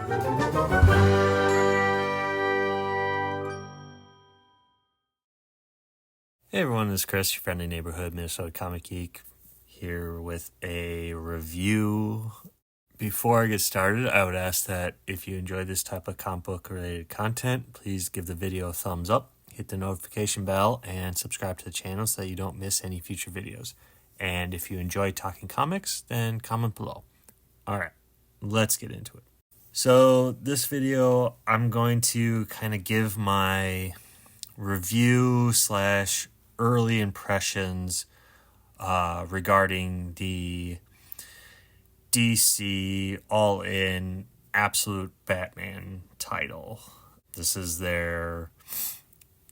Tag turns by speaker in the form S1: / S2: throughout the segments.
S1: Hey everyone, this is Chris, your friendly neighborhood Minnesota comic geek, here with a review. Before I get started, I would ask that if you enjoy this type of comic book related content, please give the video a thumbs up, hit the notification bell, and subscribe to the channel so that you don't miss any future videos. And if you enjoy talking comics, then comment below. Alright, let's get into it. So this video, I'm going to kind of give my review / early impressions regarding the DC All-In Absolute Batman title. This is their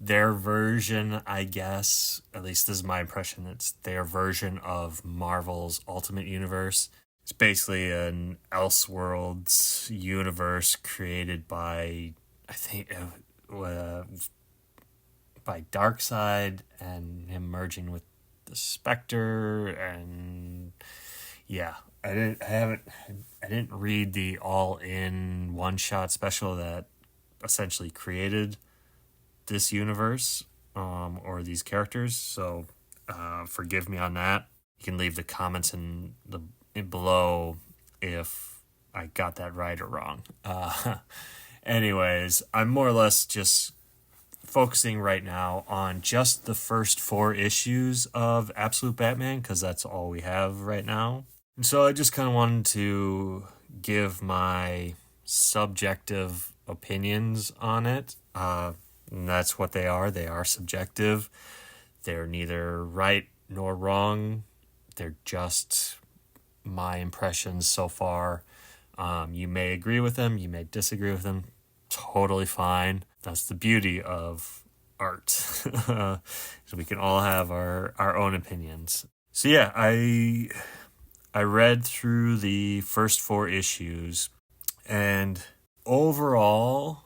S1: version, I guess. At least this is my impression. It's their version of Marvel's Ultimate Universe. It's basically an Elseworlds universe created by, I think, by Darkseid and him merging with the Spectre, and yeah, I didn't read the All-In one-shot special that essentially created this universe or these characters, so forgive me on that. You can leave the comments in below if I got that right or wrong. Anyways, I'm more or less just focusing right now on just the first 4 issues of Absolute Batman, because that's all we have right now. And so I just kind of wanted to give my subjective opinions on it. And that's what they are. They are subjective. They're neither right nor wrong. They're just my impressions so far. You may agree with them. You may disagree with them. Totally fine. That's the beauty of art. So we can all have our own opinions. So yeah, I read through the first 4 issues, and overall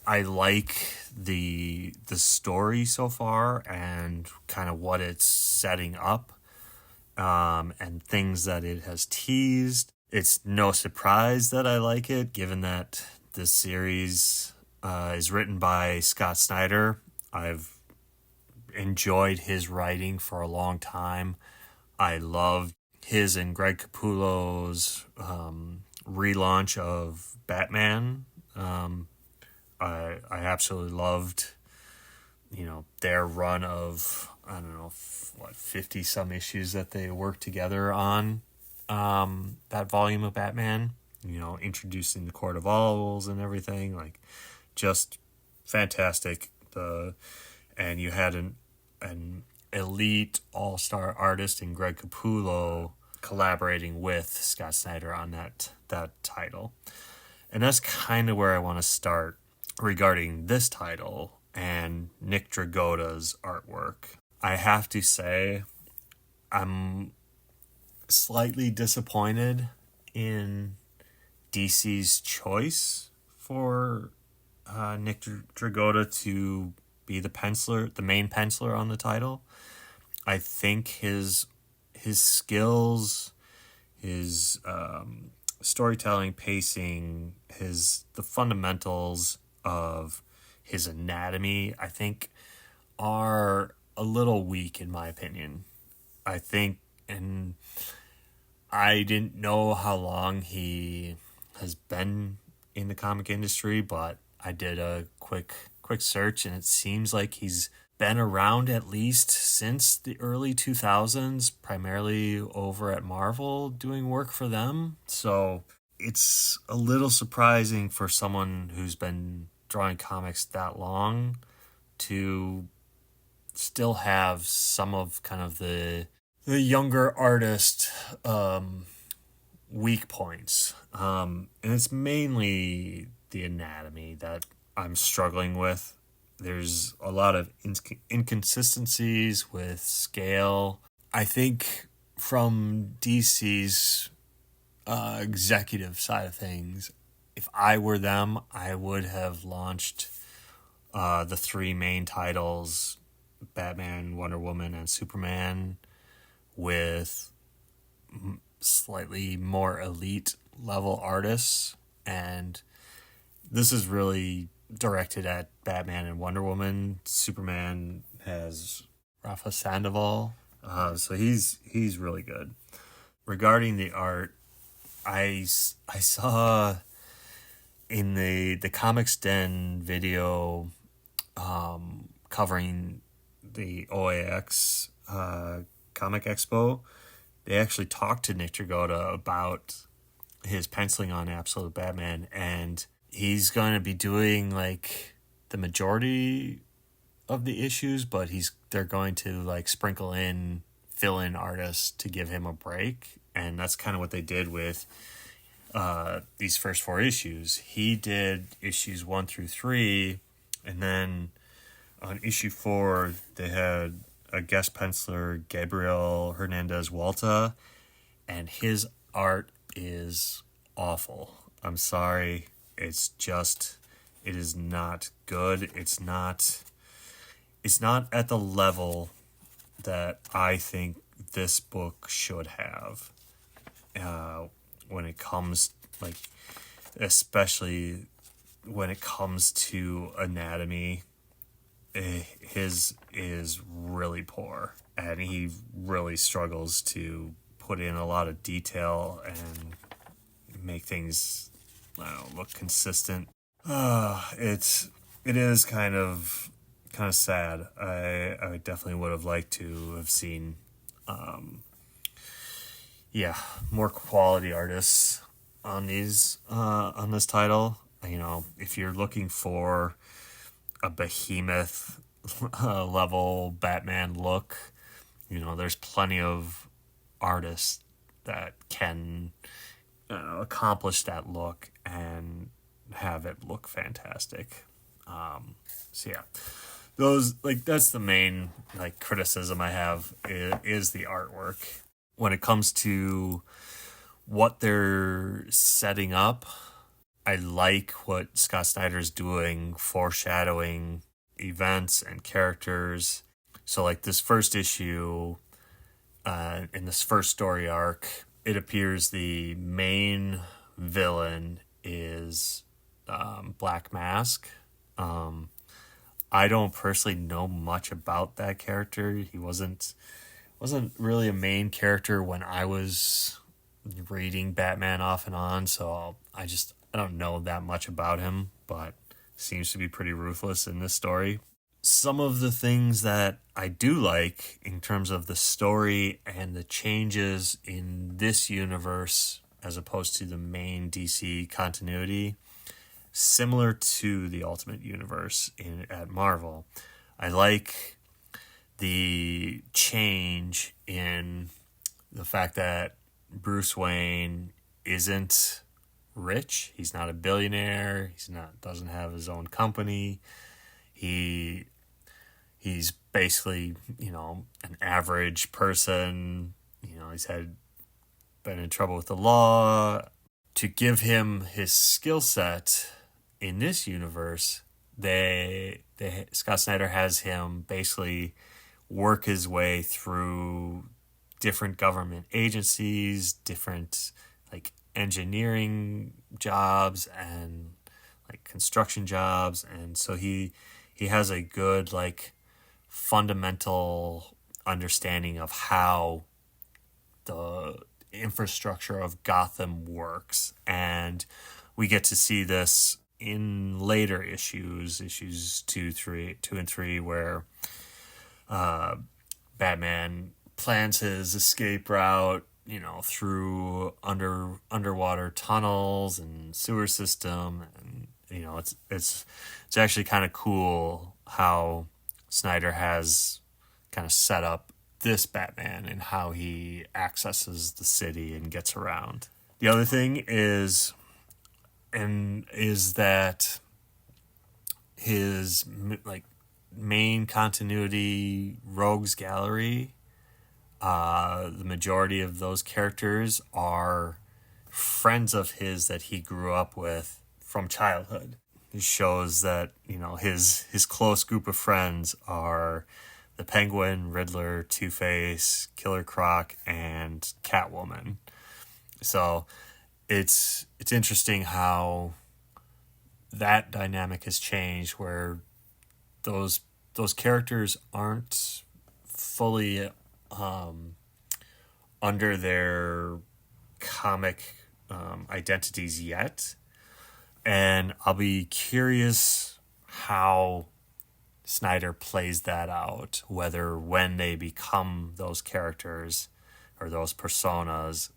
S1: I like the story so far and kind of what it's setting up, and things that it has teased. It's no surprise that I like it, given that this series is written by Scott Snyder. I've enjoyed his writing for a long time. I loved his and Greg Capullo's relaunch of Batman. I absolutely loved, their run of, 50 some issues that they worked together on that volume of Batman. Introducing the Court of Owls and everything, just fantastic. And you had an elite all-star artist in Greg Capullo collaborating with Scott Snyder on that title. And that's kind of where I want to start regarding this title and Nick Dragotta's artwork. I have to say, I'm slightly disappointed in DC's choice for Nick Dragotta to be the main penciler on the title. I think his skills, his storytelling, pacing, the fundamentals of his anatomy, I think, are a little weak in my opinion. I think, and I didn't know how long he has been in the comic industry, but I did a quick search, and it seems like he's been around at least since the early 2000s, primarily over at Marvel doing work for them. So it's a little surprising for someone who's been drawing comics that long to still have some of kind of the younger artist weak points. And it's mainly the anatomy that I'm struggling with. There's a lot of inconsistencies with scale. I think from DC's executive side of things, if I were them, I would have launched the 3 main titles, Batman, Wonder Woman, and Superman, with slightly more elite level artists, and this is really directed at Batman and Wonder Woman. Superman has Rafa Sandoval, so he's really good. Regarding the art, I saw in the Comics Den video covering the OAX Comic Expo, they actually talked to Nick Dragotta about his penciling on Absolute Batman, and he's going to be doing like the majority of the issues, but they're going to like sprinkle in fill-in artists to give him a break, and that's kind of what they did with these first 4 issues. He did issues 1 through 3, and then on issue 4 they had a guest penciler, Gabriel Hernandez Walta, and his art is awful. I'm sorry. It is not good. It's not at the level that I think this book should have. When it comes, like, especially when it comes to anatomy, his is really poor, and he really struggles to put in a lot of detail and make things, I don't know, look consistent. It is kind of sad. I definitely would have liked to have seen more quality artists on these on this title. You know, if you're looking for a behemoth level Batman look, you know, there's plenty of artists that can accomplish that look and have it look fantastic. So yeah, that's the main criticism I have is the artwork. When it comes to what they're setting up, I like what Scott Snyder's doing, foreshadowing events and characters. So like this first issue, in this first story arc, it appears the main villain is Black Mask. I don't personally know much about that character. He wasn't really a main character when I was reading Batman off and on, so I don't know that much about him, but seems to be pretty ruthless in this story. Some of the things that I do like in terms of the story and the changes in this universe as opposed to the main DC continuity, similar to the Ultimate Universe at Marvel. I like the change in the fact that Bruce Wayne isn't rich. He's not a billionaire. Doesn't have his own company. He's basically, an average person. He's been in trouble with the law. To give him his skill set in this universe, Scott Snyder has him basically work his way through different government agencies, different engineering jobs and construction jobs, and so he has a good fundamental understanding of how the infrastructure of Gotham works, and we get to see this in later issues 2 and 3, where Batman plans his escape route, through underwater tunnels and sewer system, and it's actually kind of cool how Snyder has kind of set up this Batman and how he accesses the city and gets around. The other thing is that his main continuity rogues gallery, the majority of those characters are friends of his that he grew up with from childhood. It shows that his close group of friends are the Penguin, Riddler, Two-Face, Killer Croc, and Catwoman. So it's interesting how that dynamic has changed where those characters aren't fully under their comic identities yet. And I'll be curious how Snyder plays that out, whether when they become those characters or those personas,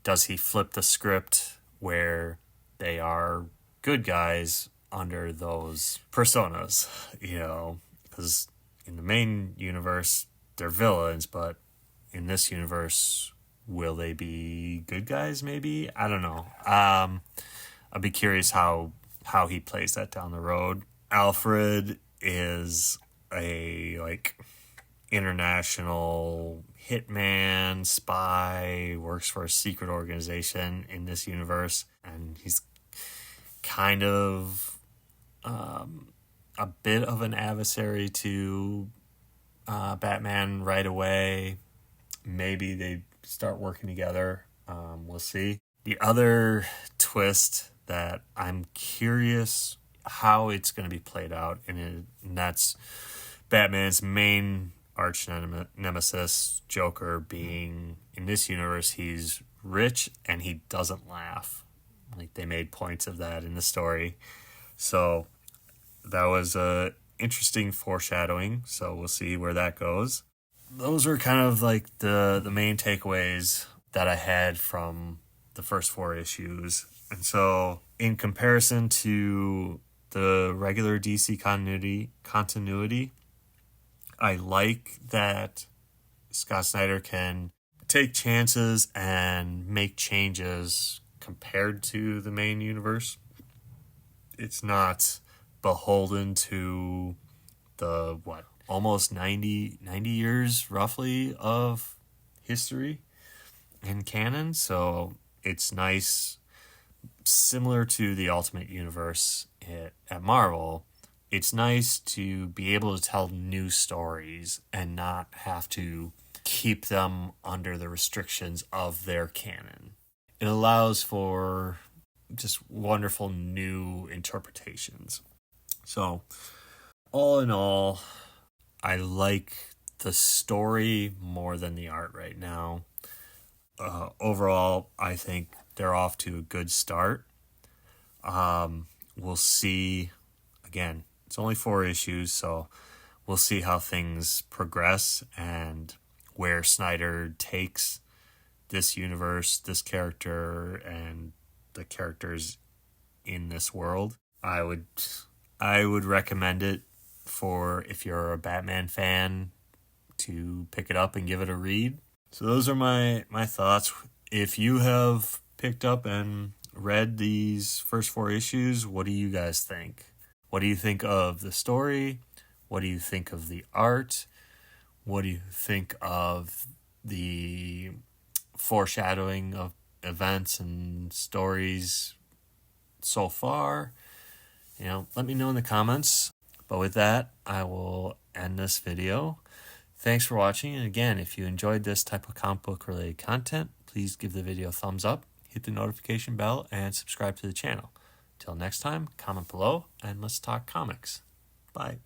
S1: does he flip the script where they are good guys under those personas, because in the main universe they're villains, but in this universe, will they be good guys? Maybe, I don't know. I'd be curious how he plays that down the road. Alfred is a international hitman, spy, works for a secret organization in this universe, and he's kind of a bit of an adversary to Batman right away. Maybe they start working together. We'll see. The other twist that I'm curious how it's going to be played out, and that's Batman's main arch nemesis, Joker, being, in this universe, he's rich and he doesn't laugh. They made points of that in the story. So that was a interesting foreshadowing. So we'll see where that goes. Those are kind of the main takeaways that I had from the first 4 issues. And so in comparison to the regular DC continuity, I like that Scott Snyder can take chances and make changes compared to the main universe. It's not beholden to the almost 90 years roughly of history in canon. So it's nice, similar to the Ultimate Universe at Marvel. It's nice to be able to tell new stories and not have to keep them under the restrictions of their canon. It allows for just wonderful new interpretations. So, all in all, I like the story more than the art right now. Overall, I think they're off to a good start. We'll see. Again, it's only 4 issues, so we'll see how things progress and where Snyder takes this universe, this character, and the characters in this world. I would recommend it for, if you're a Batman fan, to pick it up and give it a read. So those are my thoughts. If you have picked up and read these first 4 issues, what do you guys think? What do you think of the story? What do you think of the art? What do you think of the foreshadowing of events and stories so far? Let me know in the comments. But with that, I will end this video. Thanks for watching. And again, if you enjoyed this type of comic book related content, please give the video a thumbs up, hit the notification bell, and subscribe to the channel. Till next time, comment below and let's talk comics. Bye.